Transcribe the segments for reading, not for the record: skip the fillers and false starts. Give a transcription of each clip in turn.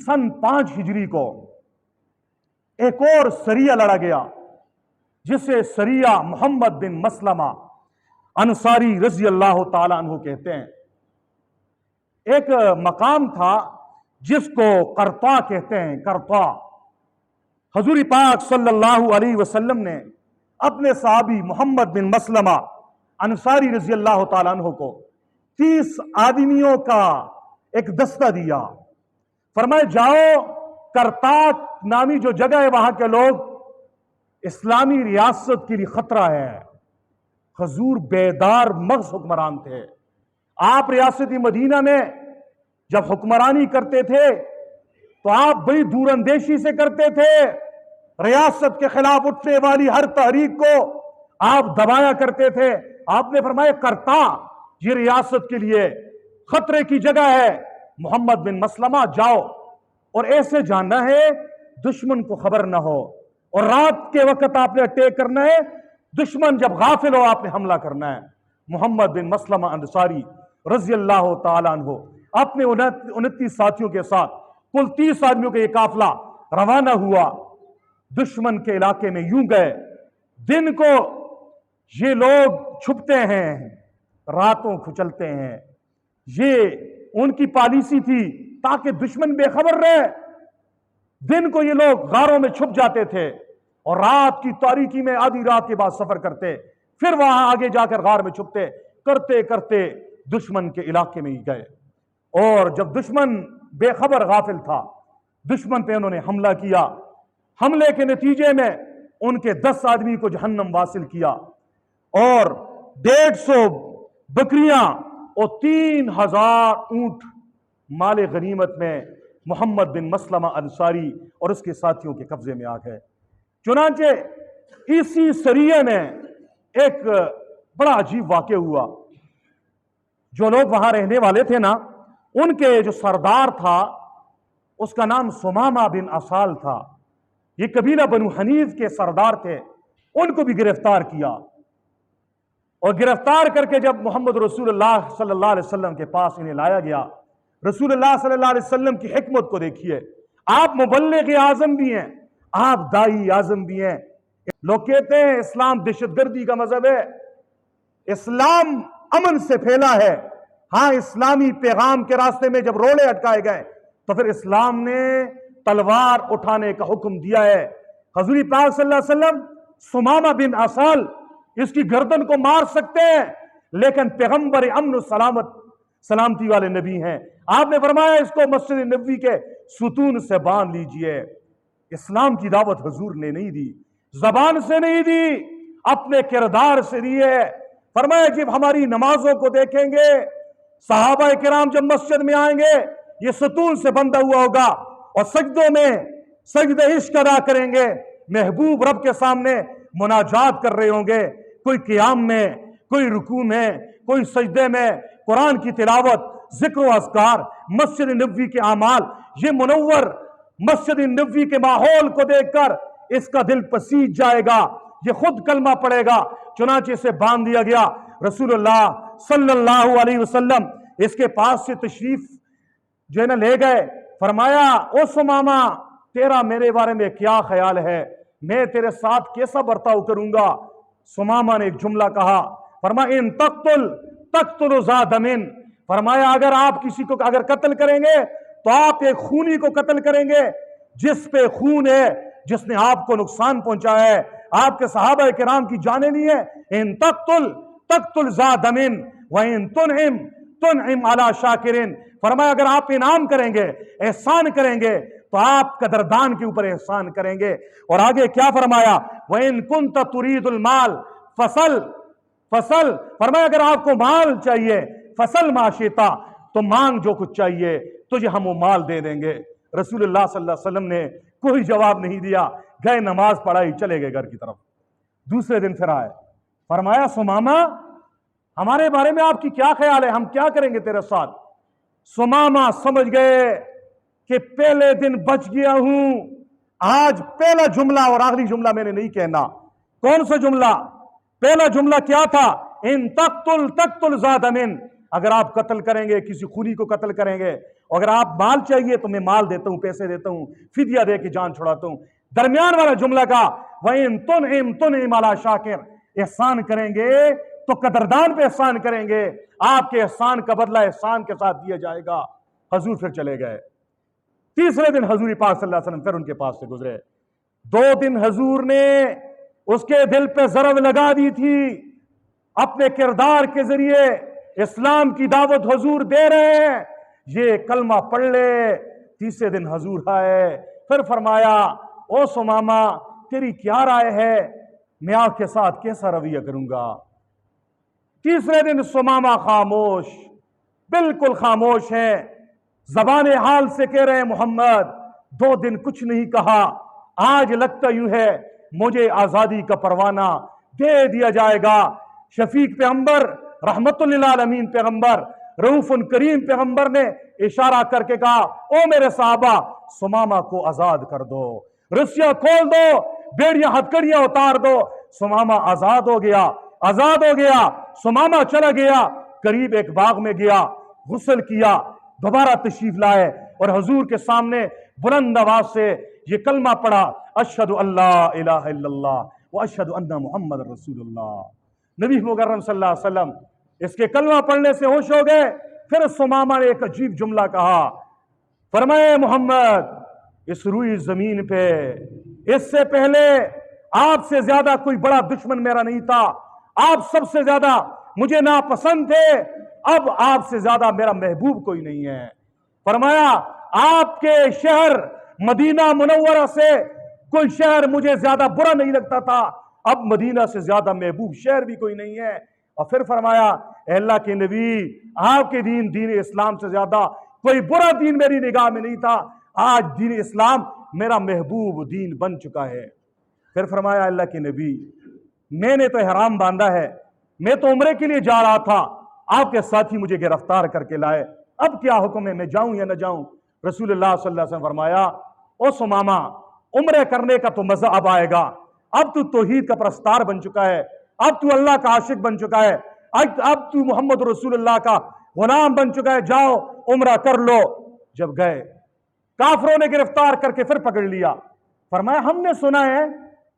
सन 5 हिजरी को एक और सरिया लड़ा गया जिसे सरिया मोहम्मद बिन मसलमा अंसारी रजी अल्लाह ताला अन्हु कहते हैं। एक मकाम था जिसको करता कहते हैं। करता हजूर पाक सल्लल्लाहु अलैहि वसल्लम ने अपने साहबी मोहम्मद बिन मसलमा अंसारी रजी अल्लाह ताला अन्हु को 30 आदमियों का एक दस्ता दिया। फरमाए जाओ, करता नामी जो जगह है वहां के लोग इस्लामी रियासत के लिए खतरा है। हजूर बेदार मग़ज़ हुक्मरान थे। आप रियासती मदीना में जब हुक्मरानी करते थे तो आप बड़ी दूरंदेशी से करते थे। रियासत के खिलाफ उठने वाली हर तहरीक को आप दबाया करते थे। आपने फरमाया करता ये रियासत के लिए खतरे की जगह है, मोहम्मद बिन मसलमा जाओ, और ऐसे जानना है दुश्मन को खबर ना हो, और रात के वक्त आपने अटैक करना है। दुश्मन जब गाफिल हो आपने हमला करना है। मोहम्मद बिन मसलमा अंसारी रज़ी अल्लाह ताला अन्हु अपने 29 साथियों के साथ कुल 30 आदमियों का यह काफिला रवाना हुआ। दुश्मन के इलाके में यूं गए, दिन को ये लोग छुपते हैं, रातों को चलते हैं। ये उनकी पॉलिसी थी ताकि दुश्मन बेखबर रहे। दिन को ये लोग गारों में छुप जाते थे और रात की तारीकी में आधी रात के बाद सफर करते, फिर वहां आगे जाकर गार में छुपते। करते करते दुश्मन के इलाके में ही गए, और जब दुश्मन बेखबर गाफिल था, दुश्मन पे उन्होंने हमला किया। हमले के नतीजे में उनके 10 आदमी को जहन्नम वासिल किया, और 150 बकरियां और 3000 ऊंट माले गनीमत में मोहम्मद बिन मसलमा अंसारी और उसके साथियों के कब्जे में आ गए। चुनांचे इसी सरिये में एक बड़ा अजीब वाक़या हुआ। जो लोग वहां रहने वाले थे ना, उनके जो सरदार था उसका नाम सुमामा बिन असाल था। ये कबीला बनु हनीफ के सरदार थे। उनको भी गिरफ्तार किया, और गिरफ्तार करके जब मोहम्मद रसूलुल्लाह सल्लल्लाहु अलैहि वसल्लम के पास इन्हें लाया गया, रसूलुल्लाह सल्लल्लाहु अलैहि वसल्लम की हिकमत को देखिए। आप मुबल्लिग आज़म भी हैं, आप दाई आज़म भी हैं। लोग कहते हैं इस्लाम दहशतगर्दी का मजहब है, इस्लाम अमन से फैला है। हाँ, इस्लामी पैगाम के रास्ते में जब रोड़े अटकाए गए तो फिर इस्लाम ने तलवार उठाने का हुक्म दिया है। हजूर पाक सल्लल्लाहु अलैहि वसल्लम सुमामा बिन असाल इसकी गर्दन को मार सकते हैं, लेकिन पैगंबर अमन सलामती वाले नबी हैं। आपने फरमाया इसको मस्जिद नबवी के सुतून से बांध लीजिए। इस्लाम की दावत हुजूर ने नहीं दी, जबान से नहीं दी, अपने किरदार से दी है। फरमाया जब हमारी नमाजों को देखेंगे, सहाबा किराम जब मस्जिद में आएंगे ये सुतून से बंधा हुआ होगा, और सजदों में सजदे इश्क अदा करेंगे, महबूब रब के सामने मुनाजात कर रहे होंगे। कोई क़ियाम में, कोई रुकू में, कोई सजदे में, कुरान की तिलावत, जिक्र व अज़कार, मस्जिद नबवी के आमाल। ये मुनव्वर मस्जिद नबवी के माहौल को देखकर इसका दिल पसीज जाएगा, ये खुद कलमा पड़ेगा। चुनाचे से बांध दिया गया। रसूलुल्लाह सल्लल्लाहु अलैहि वसल्लम इसके पास से तशरीफ जो है ना ले गए। फरमाया ओ सुमामा, तेरा मेरे बारे में क्या ख्याल है, मैं तेरे साथ कैसा बर्ताव करूंगा। सुमामा ने एक जुमला कहा, फरमाया इन तक्तुल ज़ादमिन, फरमाया अगर आप किसी को अगर कत्ल करेंगे तो आप एक खूनी को कत्ल करेंगे जिस पे खून है, जिसने आपको नुकसान पहुंचाया है, आपके सहाबा किराम की जाने ली है। इन तक्तुल ज़ादमिन व इन तुनइम अला शाकिरिन, फरमाया अगर आप इनाम करेंगे, एहसान करेंगे तो आप कदरदान के ऊपर एहसान करेंगे। और आगे क्या फरमाया, व इन कुंत तुरीदुल माल फसल, फरमाया अगर आपको माल चाहिए, फसल माशिता, तो मांग जो कुछ चाहिए तुझे हम वो माल दे देंगे। रसूलुल्लाह सल्लल्लाहु अलैहि वसल्लम ने कोई जवाब नहीं दिया, गए नमाज पढ़ाई, चले गए घर की तरफ। दूसरे दिन फिर आए, फरमाया सुमामा हमारे बारे में आपकी क्या ख्याल है, हम क्या करेंगे तेरे साथ। सुमामा समझ गए कि पहले दिन बच गया हूं, आज पहला जुमला और आखिरी जुमला मैंने नहीं कहना। कौन सा जुमला? पहला जुमला क्या था, इन तक्तुल ज़ादमिन, अगर आप कत्ल करेंगे, किसी खूनी को कत्ल करेंगे अगर आप माल चाहिए तो मैं माल देता हूं, पैसे देता हूं, फिदिया दे के जान छुड़ाता हूं। दरमियान वाला जुमला का वइन तुन अला शाकिर, एहसान करेंगे तो कदरदान पे एहसान करेंगे, आपके एहसान का बदला एहसान के साथ दिया जाएगा। हजूर फिर चले गए। तीसरे दिन हजूर पाक सल्लल्लाहु अलैहि वसल्लम फिर उनके पास से गुजरे। 2 दिन हजूर ने उसके दिल पे जरब लगा दी थी, अपने किरदार के जरिए इस्लाम की दावत हजूर दे रहे हैं, ये कलमा पढ़ ले। तीसरे दिन हजूर आए, फिर फरमाया ओ सुमामा तेरी क्या राय है, मैं आपके साथ कैसा रवैया करूंगा। तीसरे दिन सुमामा खामोश, बिल्कुल खामोश है, जबान हाल से कह रहे हैं मोहम्मद 2 दिन कुछ नहीं कहा, आज लगता यूं है मुझे आजादी का परवाना दे दिया जाएगा। शफीक पैगंबर, रहमतुल्लिल आलमीन पैगंबर, रऊफुन करीम पैगंबर ने इशारा करके कहा ओ मेरे साहबा सुमामा को आजाद कर दो, रस्सियां खोल दो, बेड़ियां हथकड़ियां उतार दो। सुमामा आजाद हो गया, आजाद हो गया। सुमामा चला गया, करीब एक बाग में गया, गुस्ल किया, दोबारा तशरीफ लाए और हजूर के सामने बुलंद आवाज से ये कलमा पढ़ा, अशहदु अल्ला इलाहा इल्लल्लाह व अशहदु अन्ना मुहम्मद रसूलुल्लाह। नबी मुकर्रम सल्लल्लाहु अलैहि वसल्लम इसके कलमा पढ़ने से होश हो गए। फिर सुमामा ने एक अजीब जुमला कहा, फरमाए मोहम्मद इस रुई जमीन पे इससे पहले आपसे ज्यादा कोई बड़ा दुश्मन मेरा नहीं था, आप सबसे ज्यादा मुझे नापसंद थे, अब आपसे ज्यादा मेरा महबूब कोई नहीं है। फरमाया आपके शहर मदीना मुनव्वरा से कोई शहर मुझे ज्यादा बुरा नहीं लगता था, अब मदीना से ज्यादा महबूब शहर भी कोई नहीं है। और फिर फरमाया अल्लाह के नबी आपके दीन इस्लाम से ज्यादा कोई बुरा दीन मेरी निगाह में नहीं था, आज दीन इस्लाम मेरा महबूब दीन बन चुका है। फिर फरमाया अल्लाह के नबी मैंने तो ihram बांधा है, मैं तो उम्रे के लिए जा रहा था, आपके साथी मुझे गिरफ्तार करके लाए, अब क्या हुक्म है, मैं जाऊं या ना जाऊं। रसूलुल्लाह सल्लल्लाहु अलैहि वसल्लम फरमाया ओ सुमामा उम्रे करने का तो मजा अब आएगा, अब तू तौहीद का प्रस्तार बन चुका है, अब तू अल्लाह का आशिक बन चुका है, अब तू मोहम्मद रसूलुल्लाह का गुलाम बन चुका है, जाओ उम्रा कर लो। जब गए काफरों ने गिरफ्तार करके फिर पकड़ लिया। फरमाया हमने सुना है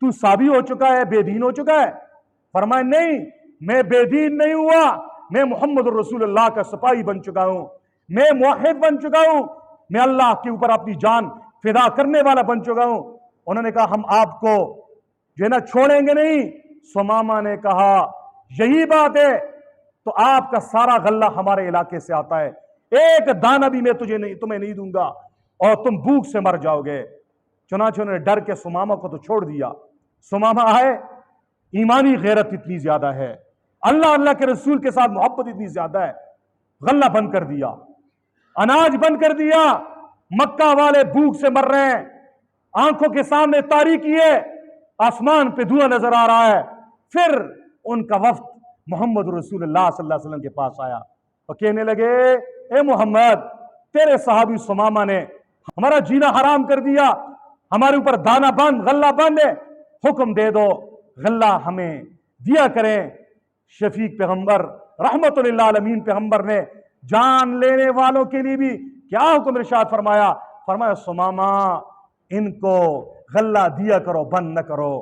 तू साबी हो चुका है, बेदीन हो चुका है। फरमाया नहीं, मैं बेदीन नहीं हुआ, मैं मोहम्मद रसूलुल्लाह का सिपाही बन चुका हूं, मैं मुवहिद बन चुका हूं, मैं अल्लाह के ऊपर अपनी जान फिदा करने वाला बन चुका हूं। उन्होंने कहा हम आपको जो है ना छोड़ेंगे नहीं। सुमामा ने कहा यही बात है तो आपका सारा गल्ला हमारे इलाके से आता है, एक दाना भी मैं तुम्हें नहीं दूंगा और तुम भूख से मर जाओगे। चुनांचे उन्होंने डर के सुमामा को तो छोड़ दिया। सुमामा आए, ईमानी गैरत इतनी ज्यादा है, अल्लाह अल्लाह के रसूल के साथ मोहब्बत इतनी ज्यादा है, गल्ला बंद कर दिया, अनाज बंद कर दिया। मक्का वाले भूख से मर रहे हैं, आंखों के सामने तारीकी है, आसमान पे धुआं नजर आ रहा है। फिर उनका वफ्द मोहम्मद रसूलुल्लाह सल्लल्लाहु अलैहि वसल्लम के पास आया और कहने लगे ए मोहम्मद तेरे सहाबी सुमामा ने हमारा जीना हराम कर दिया, हमारे ऊपर दाना बंद गल्ला बंद है, हुक्म दे दो गल्ला हमें दिया करें। शफीक पैगंबर रहमतुल्लिल आलमीन पैगंबर ने जान लेने वालों के लिए भी क्या हुक्म इरशाद फरमाया, फरमाया सुमामा इनको गल्ला दिया करो, बंद न करो।